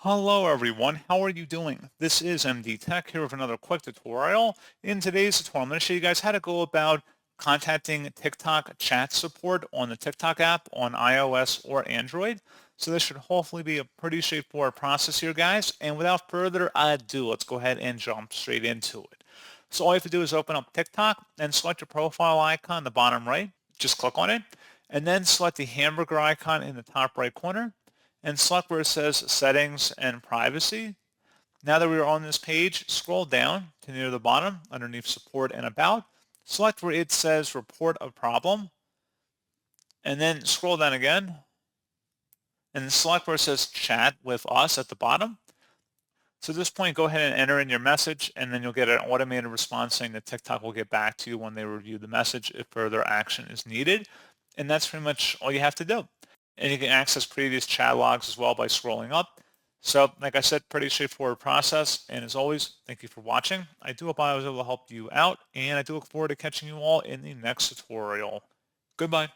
Hello everyone, how are you doing? This is MD Tech here with another quick tutorial. In today's tutorial, I'm going to show you guys how to go about contacting TikTok chat support on the TikTok app on iOS or Android. So this should hopefully be a pretty straightforward process here, guys. And without further ado, let's go ahead and jump straight into it. So all you have to do is open up TikTok and select your profile icon in the bottom right. Just click on it and then select the hamburger icon in the top right corner and select where it says Settings and Privacy. Now that we are on this page, scroll down to near the bottom underneath Support and About. Select where it says Report a Problem, and then scroll down again, and select where it says Chat with Us at the bottom. So at this point, go ahead and enter in your message, and then you'll get an automated response saying that TikTok will get back to you when they review the message if further action is needed. And that's pretty much all you have to do. And you can access previous chat logs as well by scrolling up. So like I said, pretty straightforward process. And as always, thank you for watching. I do hope I was able to help you out, and I do look forward to catching you all in the next tutorial. Goodbye.